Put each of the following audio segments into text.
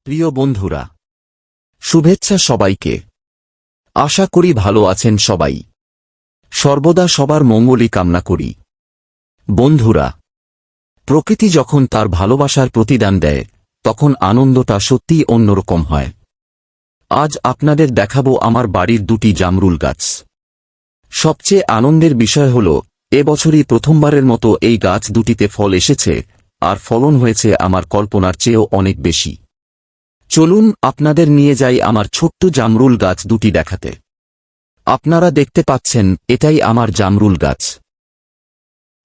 প্রিয় বন্ধুরা, শুভেচ্ছা সবাইকে। আশা করি ভালো আছেন সবাই। সর্বদা সবার মঙ্গলই কামনা করি। বন্ধুরা, প্রকৃতি যখন তার ভালোবাসার প্রতিদান দেয় তখন আনন্দটা সত্যিই অন্যরকম হয়। আজ আপনাদের দেখাবো আমার বাড়ির দুটি জামরুল গাছ। সবচেয়ে আনন্দের বিষয় হল এবছরই প্রথমবারের মতো এই গাছ দুটিতে ফল এসেছে, আর ফলন হয়েছে আমার কল্পনার চেয়েও অনেক বেশি। চলুন আপনাদের নিয়ে যাই আমার ছোট্ট জামরুল গাছ দুটি দেখাতে। আপনারা দেখতে পাচ্ছেন এটাই আমার জামরুল গাছ।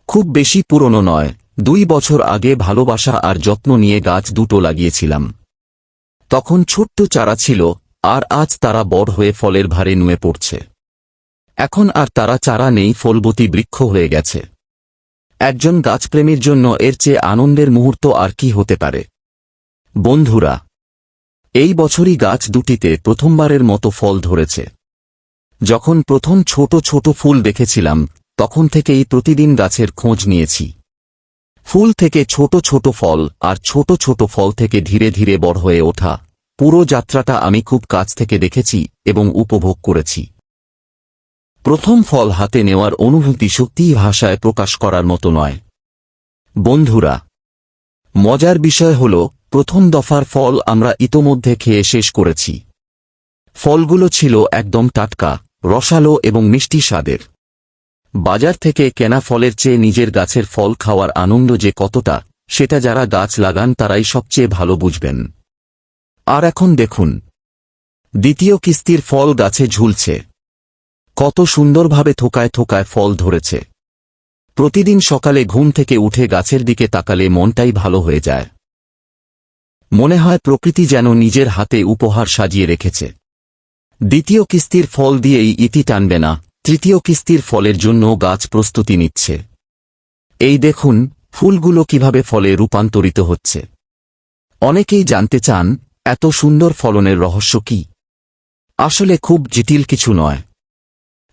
খুব বেশি পুরনো নয়, 2 বছর আগে ভালোবাসা আর যত্ন নিয়ে গাছ দুটো লাগিয়েছিলাম। তখন ছোট্ট চারা ছিল, আর আজ তারা বড় হয়ে ফলের ভারে নুয়ে পড়ছে। এখন আর তারা চারা নেই, ফলবতী বৃক্ষ হয়ে গেছে। একজন গাছপ্রেমীর জন্য এর চেয়ে আনন্দের মুহূর্ত আর কি হতে পারে। বন্ধুরা, এই বছরই গাছ দুটিতে প্রথমবারের মতো ফল ধরেছে। যখন প্রথম ছোট ছোট ফুল দেখেছিলাম তখন থেকেই প্রতিদিন গাছের খোঁজ নিয়েছি। ফুল থেকে ছোট ছোট ফল, আর ছোট ছোট ফল থেকে ধীরে ধীরে বড় হয়ে ওঠা, পুরো যাত্রাটা আমি খুব কাছ থেকে দেখেছি এবং উপভোগ করেছি। প্রথম ফল হাতে নেওয়ার অনুভূতি সত্যিই ভাষায় প্রকাশ করার মতো নয়। বন্ধুরা, মজার বিষয় হল প্রথম দফার ফল আমরা ইতোমধ্যে খেয়ে শেষ করেছি। ফলগুলো ছিল একদম টাটকা, রসালো এবং মিষ্টি স্বাদের। বাজার থেকে কেনা ফলের চেয়ে নিজের গাছের ফল খাওয়ার আনন্দ যে কতটা, সেটা যারা গাছ লাগান তারাই সবচেয়ে ভালো বুঝবেন। আর এখন দেখুন, দ্বিতীয় কিস্তির ফল গাছে ঝুলছে। কত সুন্দরভাবে থোকায় থোকায় ফল ধরেছে। প্রতিদিন সকালে ঘুম থেকে উঠে গাছের দিকে তাকালে মনটাই ভালো হয়ে যায়। মনে হয় প্রকৃতি যেন নিজের হাতে উপহার সাজিয়ে রেখেছে। দ্বিতীয় কিস্তির ফল দিয়েই ইতি টানবে না, তৃতীয় কিস্তির ফলের জন্য গাছ প্রস্তুতি নিচ্ছে। এই দেখুন ফুলগুলো কিভাবে ফলে রূপান্তরিত হচ্ছে। অনেকেই জানতে চান এত সুন্দর ফলনের রহস্য কি। আসলে খুব জটিল কিছু নয়।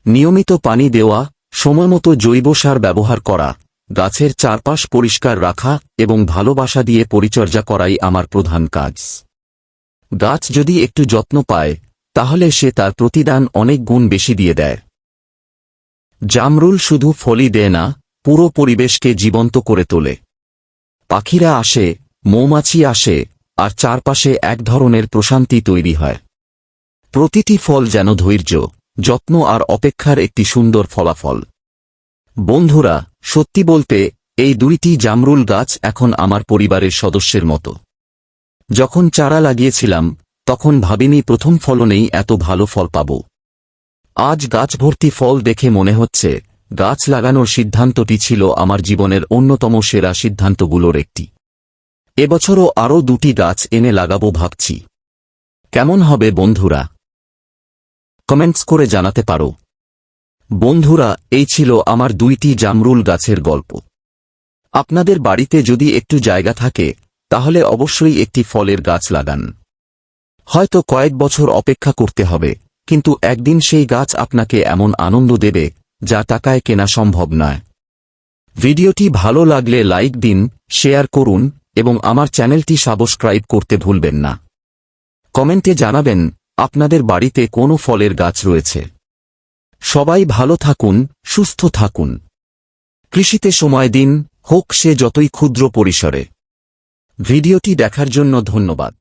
নিয়মিত পানি দেওয়া, সময়মতো জৈব সার ব্যবহার করা, গাছের চারপাশ পরিষ্কার রাখা এবং ভালোবাসা দিয়ে পরিচর্যা করাই আমার প্রধান কাজ। গাছ যদি একটু যত্ন পায় তাহলে সে তার প্রতিদান অনেক গুণ বেশি দিয়ে দেয়। জামরুল শুধু ফলই দেয় না, পুরো পরিবেশকে জীবন্ত করে তোলে। পাখিরা আসে, মৌমাছি আসে, আর চারপাশে এক ধরনের প্রশান্তি তৈরি হয়। প্রতিটি ফল যেন ধৈর্য, যত্ন আর অপেক্ষার একটি সুন্দর ফলাফল। বন্ধুরা, সত্যি বলতে এই দুইটি জামরুল গাছ এখন আমার পরিবারের সদস্যের মতো। যখন চারা লাগিয়েছিলাম তখন ভাবিনি প্রথম ফলনেই এত ভালো ফল পাব। আজ গাছ ভর্তি ফল দেখে মনে হচ্ছে গাছ লাগানোর সিদ্ধান্তটি ছিল আমার জীবনের অন্যতম সেরা সিদ্ধান্তগুলোর একটি। এবছরও আরও 2টি গাছ এনে লাগাবো ভাবছি। কেমন হবে বন্ধুরা? কমেন্টস করে জানাতে পারো। বন্ধুরা, এই ছিল আমার 2টি জামরুল গাছের গল্প। আপনাদের বাড়িতে যদি একটু জায়গা থাকে তাহলে অবশ্যই একটি ফলের গাছ লাগান। হয়তো কয়েক বছর অপেক্ষা করতে হবে, কিন্তু একদিন সেই গাছ আপনাকে এমন আনন্দ দেবে যা টাকায় কেনা সম্ভব নয়। ভিডিওটি ভালো লাগলে লাইক দিন, শেয়ার করুন এবং আমার চ্যানেলটি সাবস্ক্রাইব করতে ভুলবেন না। কমেন্টে জানাবেন আপনাদের বাড়িতে কোন ফলের গাছ রয়েছে। সবাই ভালো থাকুন, সুস্থ থাকুন। কৃষিতে সময় দিন, হোক সে যতই ক্ষুদ্র পরিসরে। ভিডিওটি দেখার জন্য ধন্যবাদ।